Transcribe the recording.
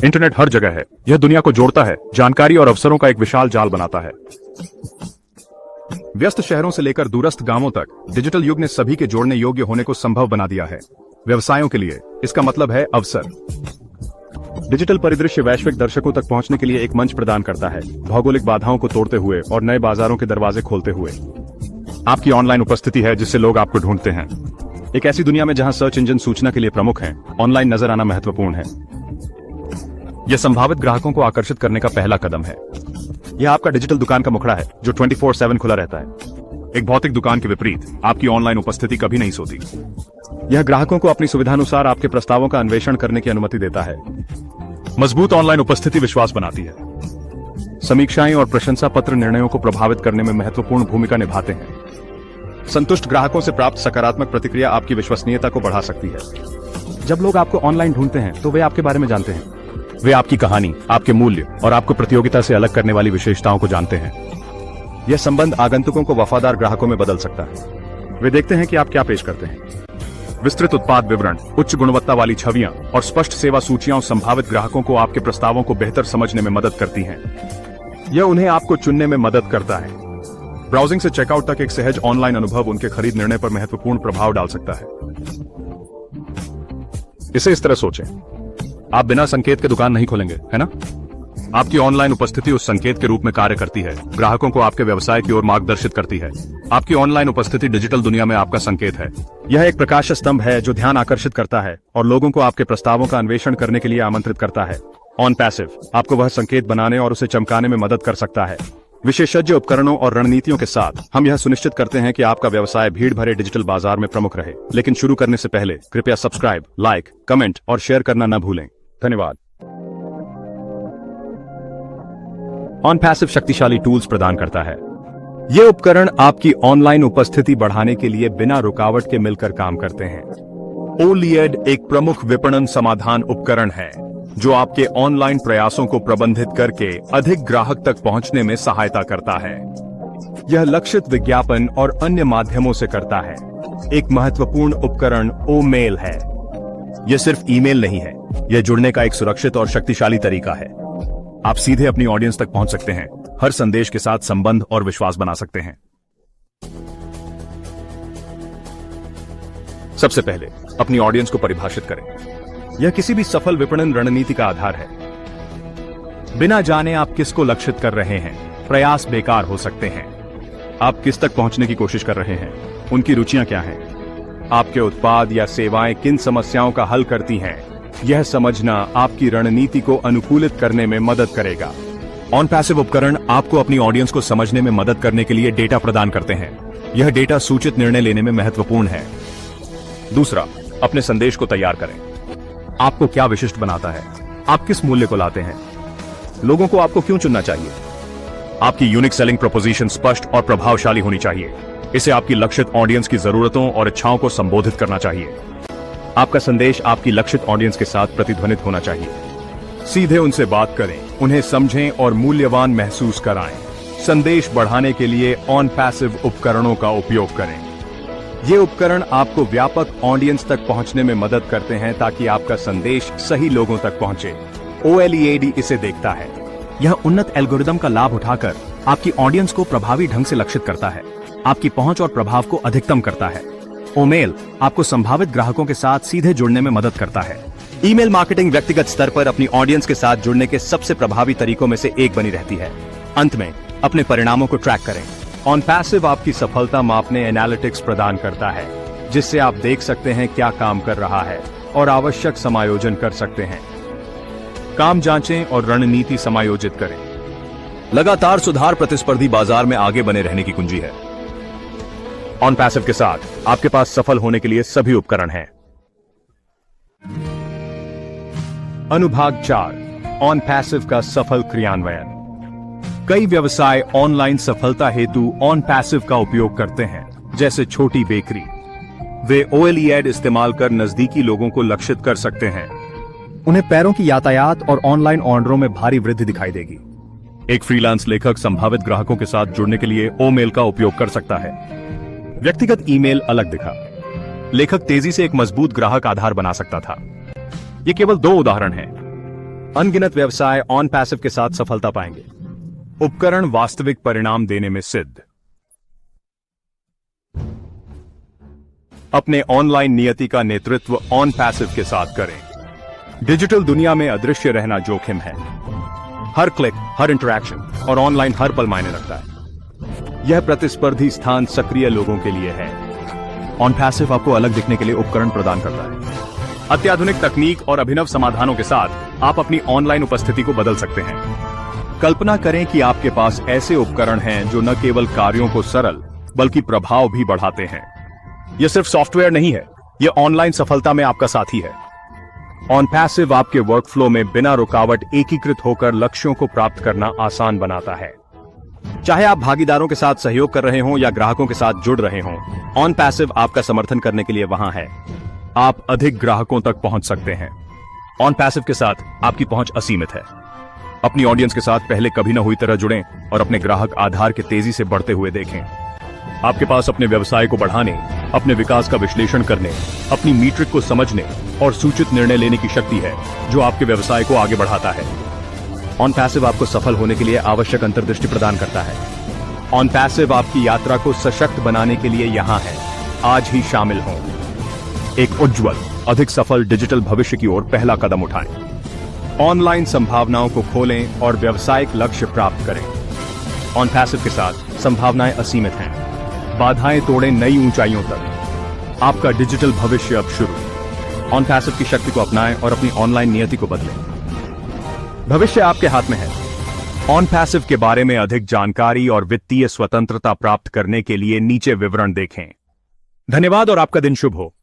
Internet हर जगह है। यह दुनिया को जोड़ता है, जानकारी और अवसरों का एक विशाल जाल बनाता है। व्यस्त शहरों से लेकर दूरस्थ गांवों तक डिजिटल युग ने सभी के जोड़ने योग्य होने को संभव बना दिया है। व्यवसायों के लिए इसका मतलब है अवसर। डिजिटल परिदृश्य वैश्विक दर्शकों तक पहुंचने के लिए एक मंच प्रदान करता है, भौगोलिक बाधाओं को तोड़ते हुए और नए बाजारों के दरवाजे खोलते हुए। आपकी ऑनलाइन उपस्थिति है जिससे लोग आपको ढूंढते हैं। एक ऐसी दुनिया में जहां सर्च इंजन सूचना के लिए प्रमुख हैं, ऑनलाइन नजर आना महत्वपूर्ण है। यह संभावित ग्राहकों को आकर्षित करने का पहला कदम है। यह आपका डिजिटल दुकान का मुखड़ा है जो 24/7 खुला रहता है। एक भौतिक दुकान के विपरीत आपकी ऑनलाइन उपस्थिति कभी नहीं सोती। यह ग्राहकों को अपनी सुविधानुसार आपके प्रस्तावों का अन्वेषण करने की अनुमति देता है। मजबूत ऑनलाइन उपस्थिति विश्वास बनाती है। समीक्षाएं और प्रशंसा पत्र निर्णयों को प्रभावित करने में महत्वपूर्ण भूमिका निभाते हैं। संतुष्ट ग्राहकों से प्राप्त सकारात्मक प्रतिक्रिया आपकी विश्वसनीयता को बढ़ा सकती है। जब लोग आपको ऑनलाइन ढूंढते हैं तो वे आपके बारे में जानते हैं। वे आपकी कहानी, आपके मूल्य और आपको प्रतियोगिता से अलग करने वाली विशेषताओं को जानते हैं। यह संबंध आगंतुकों को वफादार ग्राहकों में बदल सकता है। वे देखते हैं कि आप क्या पेश करते हैं। विस्तृत उत्पाद विवरण, उच्च गुणवत्ता वाली छवियां और स्पष्ट सेवा सूचियां संभावित ग्राहकों को आपके प्रस्तावों को बेहतर समझने में मदद करती हैं। यह उन्हें आपको चुनने में मदद करता है। ब्राउजिंग से चेकआउट तक एक सहज ऑनलाइन अनुभव उनके खरीद निर्णय पर महत्वपूर्ण प्रभाव डाल सकता है। इसे इस तरह सोचें, आप बिना संकेत के दुकान नहीं खोलेंगे, है ना? आपकी ऑनलाइन उपस्थिति उस संकेत के रूप में कार्य करती है, ग्राहकों को आपके व्यवसाय की ओर मार्गदर्शित करती है। आपकी ऑनलाइन उपस्थिति डिजिटल दुनिया में आपका संकेत है। यह एक प्रकाश स्तंभ है जो ध्यान आकर्षित करता है और लोगों को आपके प्रस्तावों का अन्वेषण करने के लिए आमंत्रित करता है। ऑन पैसिव आपको वह संकेत बनाने और उसे चमकाने में मदद कर सकता है। विशेषज्ञ उपकरणों और रणनीतियों के साथ हम यह सुनिश्चित करते हैं कि आपका व्यवसाय भीड़ भरे डिजिटल बाजार में प्रमुख रहे। लेकिन शुरू करने से पहले कृपया सब्सक्राइब, लाइक, कमेंट और शेयर करना न भूलें। धन्यवाद। ऑन पैसिव शक्तिशाली टूल्स प्रदान करता है। ये उपकरण आपकी ऑनलाइन उपस्थिति बढ़ाने के लिए बिना रुकावट के मिलकर काम करते हैं। ओलियड एक प्रमुख विपणन समाधान उपकरण है जो आपके ऑनलाइन प्रयासों को प्रबंधित करके अधिक ग्राहक तक पहुंचने में सहायता करता है। यह लक्षित विज्ञापन और अन्य माध्यमों से करता है। एक महत्वपूर्ण उपकरण ओमेल है। यह सिर्फ ईमेल नहीं है, यह जुड़ने का एक सुरक्षित और शक्तिशाली तरीका है। आप सीधे अपनी ऑडियंस तक पहुंच सकते हैं, हर संदेश के साथ संबंध और विश्वास बना सकते हैं। सबसे पहले अपनी ऑडियंस को परिभाषित करें। यह किसी भी सफल विपणन रणनीति का आधार है। बिना जाने आप किसको लक्षित कर रहे हैं, प्रयास बेकार हो सकते हैं। आप किस तक पहुंचने की कोशिश कर रहे हैं, उनकी रुचियां क्या हैं, आपके उत्पाद या सेवाएं किन समस्याओं का हल करती हैं, यह समझना आपकी रणनीति को अनुकूलित करने में मदद करेगा। ऑन पैसिव उपकरण आपको अपनी ऑडियंस को समझने में मदद करने के लिए डेटा प्रदान करते हैं। यह डेटा सूचित निर्णय लेने में महत्वपूर्ण है। दूसरा, अपने संदेश को तैयार करें। आपको क्या विशिष्ट बनाता है? आप किस मूल्य को लाते हैं? लोगों को आपको क्यों चुनना चाहिए? आपकी यूनिक सेलिंग प्रोपोजिशन स्पष्ट और प्रभावशाली होनी चाहिए। इसे आपकी लक्षित ऑडियंस की जरूरतों और इच्छाओं को संबोधित करना चाहिए। आपका संदेश आपकी लक्षित ऑडियंस के साथ प्रतिध्वनित होना चाहिए। सीधे उनसे बात करें, उन्हें समझें और मूल्यवान महसूस कराएं। संदेश बढ़ाने के लिए ऑन पैसिव उपकरणों का उपयोग करें। ये उपकरण आपको व्यापक ऑडियंस तक पहुंचने में मदद करते हैं ताकि आपका संदेश सही लोगों तक पहुंचे। OLED इसे देखता है। यह उन्नत एल्गोरिदम का लाभ उठाकर आपकी ऑडियंस को प्रभावी ढंग से लक्षित करता है, आपकी पहुंच और प्रभाव को अधिकतम करता है। ओमेल आपको संभावित ग्राहकों के साथ सीधे जुड़ने में मदद करता है। ईमेल मार्केटिंग व्यक्तिगत स्तर पर अपनी ऑडियंस के साथ जुड़ने के सबसे प्रभावी तरीकों में से एक बनी रहती है। अंत में अपने परिणामों को ट्रैक करें। ऑन पैसिव आपकी सफलता मापने एनालिटिक्स प्रदान करता है, जिससे आप देख सकते हैं क्या काम कर रहा है और आवश्यक समायोजन कर सकते हैं। काम जांचें और रणनीति समायोजित करें। लगातार सुधार प्रतिस्पर्धी बाजार में आगे बने रहने की कुंजी है। ऑन पैसिव के साथ आपके पास सफल होने के लिए सभी उपकरण हैं। अनुभाग 4, ऑन पैसिव का सफल क्रियान्वयन। कई व्यवसाय ऑनलाइन सफलता हेतु ऑन पैसिव का उपयोग करते हैं, जैसे छोटी बेकरी। वे OLED इस्तेमाल कर नजदीकी लोगों को लक्षित कर सकते हैं। उन्हें पैरों की यातायात और ऑनलाइन ऑर्डरों में भारी वृद्धि दिखाई देगी। एक फ्रीलांस लेखक संभावित ग्राहकों के साथ जुड़ने के लिए ओमेल का उपयोग कर सकता है। व्यक्तिगत ईमेल अलग दिखा। लेखक तेजी से एक मजबूत ग्राहक आधार बना सकता था। ये केवल 2 उदाहरण हैं। अनगिनत व्यवसाय ऑन पैसिव के साथ सफलता पाएंगे। उपकरण वास्तविक परिणाम देने में सिद्ध। अपने ऑनलाइन नियति का नेतृत्व ऑन पैसिव के साथ करें। डिजिटल दुनिया में अदृश्य रहना जोखिम है। हर क्लिक, हर इंटरैक्शन और ऑनलाइन हर पल मायने रखता है। यह प्रतिस्पर्धी स्थान सक्रिय लोगों के लिए है। ऑन पैसिव आपको अलग दिखने के लिए उपकरण प्रदान करता है। अत्याधुनिक तकनीक और अभिनव समाधानों के साथ आप अपनी ऑनलाइन उपस्थिति को बदल सकते हैं। कल्पना करें कि आपके पास ऐसे उपकरण हैं जो न केवल कार्यों को सरल बल्कि प्रभाव भी बढ़ाते हैं। यह सिर्फ सॉफ्टवेयर नहीं है, यह ऑनलाइन सफलता में आपका साथी है। ऑन पैसिव आपके वर्कफ्लो में बिना रुकावट एकीकृत होकर लक्ष्यों को प्राप्त करना आसान बनाता है। चाहे आप भागीदारों के साथ सहयोग कर रहे हों या ग्राहकों के साथ जुड़ रहे हों, ऑन पैसिव आपका समर्थन करने के लिए वहां है। आप अधिक ग्राहकों तक पहुंच सकते हैं। ऑन पैसिव के साथ आपकी पहुंच असीमित है। अपनी ऑडियंस के साथ पहले कभी न हुई तरह जुड़ें और अपने ग्राहक आधार के तेजी से बढ़ते हुए देखें। आपके पास अपने व्यवसाय को बढ़ाने, अपने विकास का विश्लेषण करने, अपनी मीट्रिक को समझने और सूचित निर्णय लेने की शक्ति है जो आपके व्यवसाय को आगे बढ़ाता है। ऑन पैसिव आपको सफल होने के लिए आवश्यक अंतर्दृष्टि प्रदान करता है। ऑन पैसिव आपकी यात्रा को सशक्त बनाने के लिए यहां है। आज ही शामिल हों। एक उज्जवल, अधिक सफल डिजिटल भविष्य की ओर पहला कदम उठाएं। ऑनलाइन संभावनाओं को खोलें और व्यावसायिक लक्ष्य प्राप्त करें। ऑन पैसिव के साथ संभावनाएं असीमित हैं। बाधाएं तोड़ें नई ऊंचाइयों तक। आपका डिजिटल भविष्य अब शुरू। ऑन पैसिव की शक्ति को अपनाएं और अपनी ऑनलाइन नियति को बदलें। भविष्य आपके हाथ में है। ऑन पैसिव के बारे में अधिक जानकारी और वित्तीय स्वतंत्रता प्राप्त करने के लिए नीचे विवरण देखें। धन्यवाद और आपका दिन शुभ हो।